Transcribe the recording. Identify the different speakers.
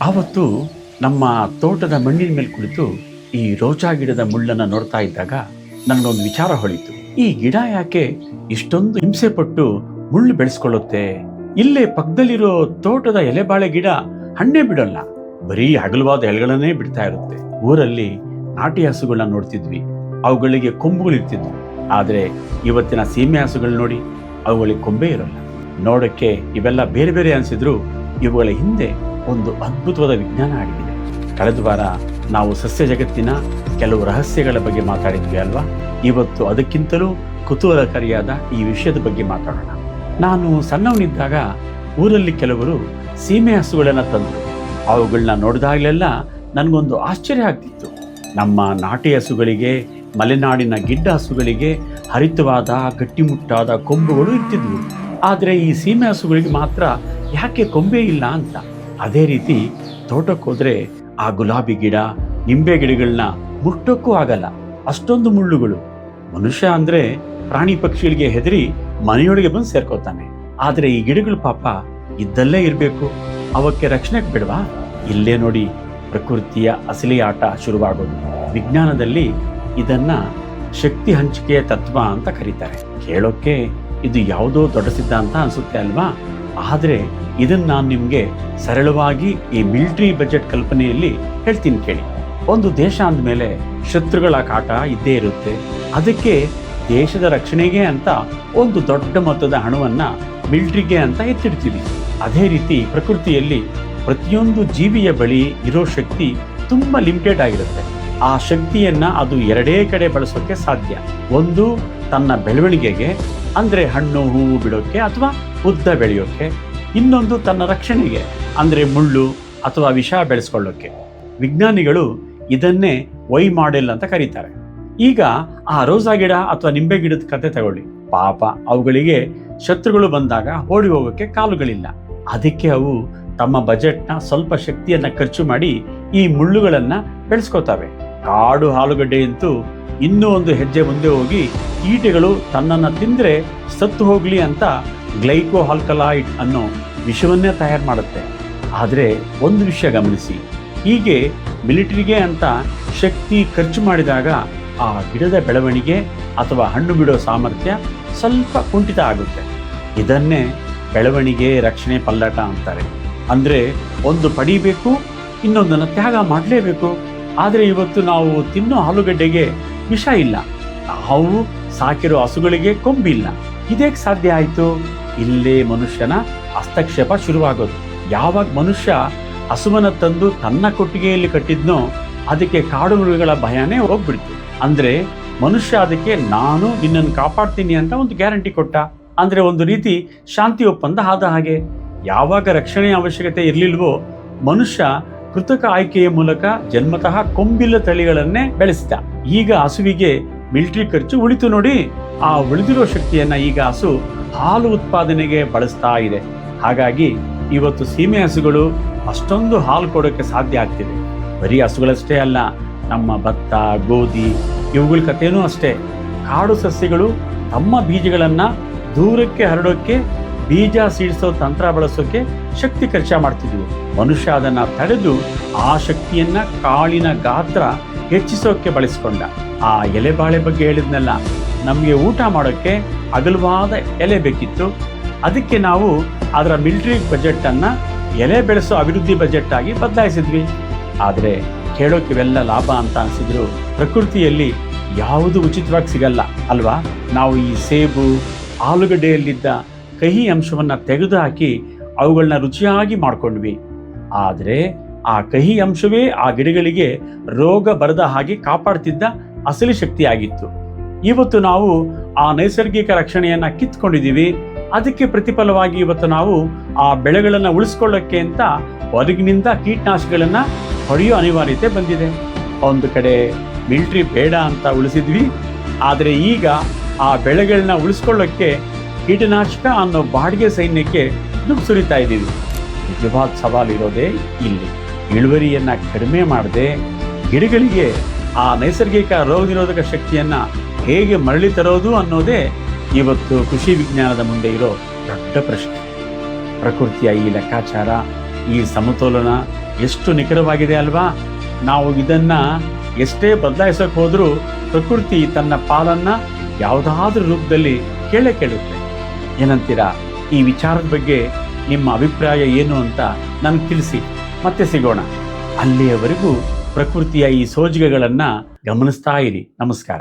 Speaker 1: ಆವತ್ತು ನಮ್ಮ ತೋಟದ ಮಣ್ಣಿನ ಮೇಲೆ ಕುಳಿತು ಈ ರೋಜಾ ಗಿಡದ ಮುಳ್ಳನ್ನು ನೋಡ್ತಾ ಇದ್ದಾಗ ನನಗೊಂದು ವಿಚಾರ ಹೊಳಿತು. ಈ ಗಿಡ ಯಾಕೆ ಇಷ್ಟೊಂದು ಹಿಂಸೆ ಪಟ್ಟು ಮುಳ್ಳು ಬೆಳೆಸ್ಕೊಳ್ಳುತ್ತೆ? ಇಲ್ಲೇ ಪಕ್ಕದಲ್ಲಿರೋ ತೋಟದ ಎಲೆಬಾಳೆ ಗಿಡ ಹಣ್ಣೇ ಬಿಡಲ್ಲ, ಬರೀ ಅಗಲವಾದ ಎಲೆಗಳನ್ನೇ ಬಿಡ್ತಾ ಇರುತ್ತೆ. ಊರಲ್ಲಿ ನಾಟಿ ಹಸುಗಳನ್ನ ನೋಡ್ತಿದ್ವಿ, ಅವುಗಳಿಗೆ ಕೊಂಬುಗಳಿರ್ತಿದ್ವು. ಆದರೆ ಇವತ್ತಿನ ಸೀಮೆ ಹಸುಗಳು ನೋಡಿ, ಅವುಗಳಿಗೆ ಕೊಂಬೆ ಇರಲ್ಲ. ನೋಡಕ್ಕೆ ಇವೆಲ್ಲ ಬೇರೆ ಬೇರೆ ಅನಿಸಿದ್ರು ಇವುಗಳ ಹಿಂದೆ ಒಂದು ಅದ್ಭುತವಾದ ವಿಜ್ಞಾನ ಅಡಗಿದೆ. ಕಳೆದ ವಾರ ನಾವು ಸಸ್ಯ ಜಗತ್ತಿನ ಕೆಲವು ರಹಸ್ಯಗಳ ಬಗ್ಗೆ ಮಾತಾಡಿದ್ವಿ ಅಲ್ವಾ? ಇವತ್ತು ಅದಕ್ಕಿಂತಲೂ ಕುತೂಹಲಕಾರಿಯಾದ ಈ ವಿಷಯದ ಬಗ್ಗೆ ಮಾತಾಡೋಣ. ನಾನು ಸಣ್ಣವನಿದ್ದಾಗ ಊರಲ್ಲಿ ಕೆಲವರು ಸೀಮೆ ಹಸುಗಳನ್ನು ತಂದರು. ಅವುಗಳನ್ನ ನೋಡಿದಾಗಲೆಲ್ಲ ನನಗೊಂದು ಆಶ್ಚರ್ಯ ಆಗ್ತಿತ್ತು. ನಮ್ಮ ನಾಟಿ ಹಸುಗಳಿಗೆ, ಮಲೆನಾಡಿನ ಗಿಡ್ಡ ಹಸುಗಳಿಗೆ ಹರಿತವಾದ ಗಟ್ಟಿಮುಟ್ಟಾದ ಕೊಂಬುಗಳು ಇರ್ತಿದ್ವು. ಆದರೆ ಈ ಸೀಮೆ ಹಸುಗಳಿಗೆ ಮಾತ್ರ ಯಾಕೆ ಕೊಂಬೆ ಇಲ್ಲ ಅಂತ. ಅದೇ ರೀತಿ ತೋಟಕ್ಕೆ ಹೋದರೆ ಆ ಗುಲಾಬಿ ಗಿಡ, ನಿಂಬೆ ಗಿಡಗಳನ್ನ ಮುಟ್ಟೋಕ್ಕೂ ಆಗಲ್ಲ, ಅಷ್ಟೊಂದು ಮುಳ್ಳುಗಳು. ಮನುಷ್ಯ ಅಂದರೆ ಪ್ರಾಣಿ ಪಕ್ಷಿಗಳಿಗೆ ಹೆದರಿ ಮನೆಯೊಳಗೆ ಬಂದು ಸೇರ್ಕೋತಾನೆ. ಆದರೆ ಈ ಗಿಡಗಳು ಪಾಪ ಇದ್ದಲ್ಲೇ ಇರಬೇಕು, ಅವಕ್ಕೆ ರಕ್ಷಣೆಗೆ ಬಿಡವಾ? ಇಲ್ಲೇ ನೋಡಿ ಪ್ರಕೃತಿಯ ಅಸಲಿ ಆಟ ಶುರುವಾಗೋದು. ವಿಜ್ಞಾನದಲ್ಲಿ ಇದನ್ನ ಶಕ್ತಿ ಹಂಚಿಕೆಯ ತತ್ವ ಅಂತ ಕರೀತಾರೆ. ಕೇಳೋಕ್ಕೆ ಇದು ಯಾವುದೋ ದೊಡ್ಡ ಸಿದ್ಧಾಂತ ಅನಿಸುತ್ತೆ ಅಲ್ವಾ? ಆದರೆ ಇದನ್ನು ನಾನು ನಿಮಗೆ ಸರಳವಾಗಿ ಈ ಮಿಲಿಟರಿ ಬಜೆಟ್ ಕಲ್ಪನೆಯಲ್ಲಿ ಹೇಳ್ತೀನಿ ಕೇಳಿ. ಒಂದು ದೇಶ ಅಂದಮೇಲೆ ಶತ್ರುಗಳ ಕಾಟ ಇದ್ದೇ ಇರುತ್ತೆ. ಅದಕ್ಕೆ ದೇಶದ ರಕ್ಷಣೆಗೆ ಅಂತ ಒಂದು ದೊಡ್ಡ ಮೊತ್ತದ ಹಣವನ್ನು ಮಿಲಿಟರಿಗೆ ಅಂತ ಎತ್ತಿಡ್ತೀವಿ. ಅದೇ ರೀತಿ ಪ್ರಕೃತಿಯಲ್ಲಿ ಪ್ರತಿಯೊಂದು ಜೀವಿಯ ಬಳಿ ಇರೋ ಶಕ್ತಿ ತುಂಬ ಲಿಮಿಟೆಡ್ ಆಗಿರುತ್ತೆ. ಆ ಶಕ್ತಿಯನ್ನು ಅದು ಎರಡೇ ಕಡೆ ಬಳಸೋಕ್ಕೆ ಸಾಧ್ಯ. ಒಂದು ತನ್ನ ಬೆಳವಣಿಗೆಗೆ, ಅಂದರೆ ಹಣ್ಣು ಹೂವು ಬಿಡೋಕ್ಕೆ ಅಥವಾ ಉದ್ದ ಬೆಳೆಯೋಕ್ಕೆ. ಇನ್ನೊಂದು ತನ್ನ ರಕ್ಷಣೆಗೆ, ಅಂದರೆ ಮುಳ್ಳು ಅಥವಾ ವಿಷ ಬೆಳೆಸ್ಕೊಳ್ಳೋಕ್ಕೆ. ವಿಜ್ಞಾನಿಗಳು ಇದನ್ನೇ ವೈ ಮಾಡೆಲ್ ಅಂತ ಕರೀತಾರೆ. ಈಗ ಆ ರೋಸಾ ಗಿಡ ಅಥವಾ ನಿಂಬೆ ಗಿಡದ ಕತೆ ತಗೊಳ್ಳಿ. ಪಾಪ ಅವುಗಳಿಗೆ ಶತ್ರುಗಳು ಬಂದಾಗ ಓಡಿ ಹೋಗೋಕ್ಕೆ ಕಾಲುಗಳಿಲ್ಲ. ಅದಕ್ಕೆ ಅವು ತಮ್ಮ ಬಜೆಟ್ನ ಸ್ವಲ್ಪ ಶಕ್ತಿಯನ್ನು ಖರ್ಚು ಮಾಡಿ ಈ ಮುಳ್ಳುಗಳನ್ನು ಬೆಳೆಸ್ಕೋತವೆ. ಕಾಡು ಆಲೂಗಡ್ಡೆಯಂತೂ ಇನ್ನೂ ಒಂದು ಹೆಜ್ಜೆ ಮುಂದೆ ಹೋಗಿ ಕೀಟಗಳು ತನ್ನನ್ನು ತಿಂದರೆ ಸತ್ತು ಹೋಗಲಿ ಅಂತ ಗ್ಲೈಕೋಆಲ್ಕಲಾಯ್ಡ್ ಅನ್ನೋ ವಿಷವನ್ನೇ ತಯಾರು ಮಾಡುತ್ತೆ. ಆದರೆ ಒಂದು ವಿಷಯ ಗಮನಿಸಿ, ಹೀಗೆ ಮಿಲಿಟರಿಗೆ ಅಂತ ಶಕ್ತಿ ಖರ್ಚು ಮಾಡಿದಾಗ ಆ ಗಿಡದ ಬೆಳವಣಿಗೆ ಅಥವಾ ಹಣ್ಣು ಬಿಡೋ ಸಾಮರ್ಥ್ಯ ಸ್ವಲ್ಪ ಕುಂಠಿತ ಆಗುತ್ತೆ. ಇದನ್ನೇ ಬೆಳವಣಿಗೆ ರಕ್ಷಣೆ ಪಲ್ಲಟ ಅಂತಾರೆ. ಅಂದರೆ ಒಂದು ಪಡಿಬೇಕು, ಇನ್ನೊಂದನ್ನು ತ್ಯಾಗ ಮಾಡಲೇಬೇಕು. ಆದರೆ ಇವತ್ತು ನಾವು ತಿನ್ನೋ ಆಲೂಗಡ್ಡೆಗೆ ವಿಷ ಇಲ್ಲ, ನಾವು ಸಾಕಿರೋ ಹಸುಗಳಿಗೆ ಕೊಂಬಿಲ್ಲ. ಇದೇಕೆ ಸಾಧ್ಯ ಆಯಿತು? ಇಲ್ಲೇ ಮನುಷ್ಯನ ಹಸ್ತಕ್ಷೇಪ ಶುರುವಾಗೋದು. ಯಾವಾಗ ಮನುಷ್ಯ ಹಸುವನ್ನು ತಂದು ತನ್ನ ಕೊಟ್ಟಿಗೆಯಲ್ಲಿ ಕಟ್ಟಿದ್ನೋ ಅದಕ್ಕೆ ಕಾಡು ಮೃಗಗಳ ಭಯನೇ ಹೋಗ್ಬಿಡ್ತು. ಅಂದರೆ ಮನುಷ್ಯ ಅದಕ್ಕೆ ನಾನು ನಿನ್ನನ್ನು ಕಾಪಾಡ್ತೀನಿ ಅಂತ ಒಂದು ಗ್ಯಾರಂಟಿ ಕೊಟ್ಟ. ಅಂದರೆ ಒಂದು ರೀತಿ ಶಾಂತಿ ಒಪ್ಪಂದ ಆದ ಹಾಗೆ. ಯಾವಾಗ ರಕ್ಷಣೆಯ ಅವಶ್ಯಕತೆ ಇರಲಿಲ್ವೋ ಮನುಷ್ಯ ಕೃತಕ ಆಯ್ಕೆಯ ಮೂಲಕ ಜನ್ಮತಃ ಕೊಂಬಿಲ್ಲ ತಳಿಗಳನ್ನೇ ಬೆಳೆಸಿದ. ಈಗ ಹಸುವಿಗೆ ಮಿಲಿಟರಿ ಖರ್ಚು ಉಳಿತು ನೋಡಿ. ಆ ಉಳಿದಿರೋ ಶಕ್ತಿಯನ್ನ ಈಗ ಹಸು ಹಾಲು ಉತ್ಪಾದನೆಗೆ ಬಳಸ್ತಾ ಇದೆ. ಹಾಗಾಗಿ ಇವತ್ತು ಸೀಮೆ ಹಸುಗಳು ಅಷ್ಟೊಂದು ಹಾಲು ಕೊಡೋಕ್ಕೆ ಸಾಧ್ಯ ಆಗ್ತಿದೆ. ಬರೀ ಹಸುಗಳಷ್ಟೇ ಅಲ್ಲ, ನಮ್ಮ ಭತ್ತ, ಗೋಧಿ ಇವುಗಳ ಕಥೆನೂ ಅಷ್ಟೇ. ಕಾಡು ಸಸ್ಯಗಳು ತಮ್ಮ ಬೀಜಗಳನ್ನು ದೂರಕ್ಕೆ ಹರಡೋಕ್ಕೆ ಬೀಜ ಸೀಡಿಸೋ ತಂತ್ರ ಬಳಸೋಕೆ ಶಕ್ತಿ ಖರ್ಚು ಮಾಡ್ತಿದ್ವು. ಮನುಷ್ಯ ಅದನ್ನು ತಡೆದು ಆ ಶಕ್ತಿಯನ್ನ ಕಾಳಿನ ಗಾತ್ರ ಹೆಚ್ಚಿಸೋಕೆ ಬಳಸ್ಕೊಂಡ. ಆ ಎಲೆಬಾಳೆ ಬಗ್ಗೆ ಹೇಳಿದ್ನಲ್ಲ, ನಮಗೆ ಊಟ ಮಾಡೋಕ್ಕೆ ಅಗಲವಾದ ಎಲೆ ಬೇಕಿತ್ತು. ಅದಕ್ಕೆ ನಾವು ಅದರ ಮಿಲಿಟರಿ ಬಜೆಟನ್ನು ಎಲೆ ಬೆಳೆಸೋ ಅಭಿವೃದ್ಧಿ ಬಜೆಟ್ ಆಗಿ ಬದಲಾಯಿಸಿದ್ವಿ. ಆದರೆ ಕೇಳೋಕೆ ಇವೆಲ್ಲ ಲಾಭ ಅಂತ ಅನಿಸಿದ್ರು ಪ್ರಕೃತಿಯಲ್ಲಿ ಯಾವುದು ಉಚಿತವಾಗಿ ಸಿಗಲ್ಲ ಅಲ್ವಾ? ನಾವು ಈ ಸೇಬು, ಆಲೂಗಡ್ಡೆಯಲ್ಲಿದ್ದ ಕಹಿ ಅಂಶವನ್ನು ತೆಗೆದುಹಾಕಿ ಅವುಗಳನ್ನ ರುಚಿಯಾಗಿ ಮಾಡ್ಕೊಂಡ್ವಿ. ಆದರೆ ಆ ಕಹಿ ಅಂಶವೇ ಆ ಗಿಡಗಳಿಗೆ ರೋಗ ಬರದ ಹಾಗೆ ಕಾಪಾಡ್ತಿದ್ದ ಅಸಲಿ ಶಕ್ತಿಯಾಗಿತ್ತು. ಇವತ್ತು ನಾವು ಆ ನೈಸರ್ಗಿಕ ರಕ್ಷಣೆಯನ್ನು ಕಿತ್ಕೊಂಡಿದ್ದೀವಿ. ಅದಕ್ಕೆ ಪ್ರತಿಫಲವಾಗಿ ಇವತ್ತು ನಾವು ಆ ಬೆಳೆಗಳನ್ನು ಉಳಿಸ್ಕೊಳ್ಳೋಕ್ಕೆ ಅಂತ ಹೊರಗಿನಿಂದ ಕೀಟನಾಶಕಗಳನ್ನು ಹೊಡೆಯೋ ಅನಿವಾರ್ಯತೆ ಬಂದಿದೆ. ಒಂದು ಕಡೆ ಮಿಲಿಟರಿ ಬೇಡ ಅಂತ ಉಳಿಸಿದ್ವಿ, ಆದರೆ ಈಗ ಆ ಬೆಳೆಗಳನ್ನ ಉಳಿಸ್ಕೊಳ್ಳೋಕ್ಕೆ ಕೀಟನಾಶಕ ಅನ್ನೋ ಬಾಡಿಗೆ ಸೈನ್ಯಕ್ಕೆ ದುಡ್ಡು ಸುರಿತಾ ಇದ್ದೀವಿ. ನಿಜವಾದ ಸವಾಲಿರೋದೇ ಇಲ್ಲಿ. ಇಳುವರಿಯನ್ನು ಕಡಿಮೆ ಮಾಡದೆ ಗಿಡಗಳಿಗೆ ಆ ನೈಸರ್ಗಿಕ ರೋಗ ನಿರೋಧಕ ಶಕ್ತಿಯನ್ನು ಹೇಗೆ ಮರಳಿ ತರೋದು ಅನ್ನೋದೇ ಇವತ್ತು ಕೃಷಿ ವಿಜ್ಞಾನದ ಮುಂದೆ ಇರೋ ದೊಡ್ಡ ಪ್ರಶ್ನೆ. ಪ್ರಕೃತಿಯ ಈ ಲೆಕ್ಕಾಚಾರ, ಈ ಸಮತೋಲನ ಎಷ್ಟು ನಿಖರವಾಗಿದೆ ಅಲ್ವಾ? ನಾವು ಇದನ್ನ ಎಷ್ಟೇ ಬದಲಾಯಿಸಕ್ಕೆ ಹೋದ್ರೂ ಪ್ರಕೃತಿ ತನ್ನ ಪಾಲನ್ನ ಯಾವುದಾದ್ರೂ ರೂಪದಲ್ಲಿ ಕೇಳುತ್ತೆ. ಏನಂತೀರಾ? ಈ ವಿಚಾರದ ಬಗ್ಗೆ ನಿಮ್ಮ ಅಭಿಪ್ರಾಯ ಏನು ಅಂತ ನನಗೆ ತಿಳಿಸಿ. ಮತ್ತೆ ಸಿಗೋಣ. ಅಲ್ಲಿಯವರೆಗೂ ಪ್ರಕೃತಿಯ ಈ ಸೋಜಿಗೆಗಳನ್ನು ಗಮನಿಸ್ತಾ ಇರಿ. ನಮಸ್ಕಾರ.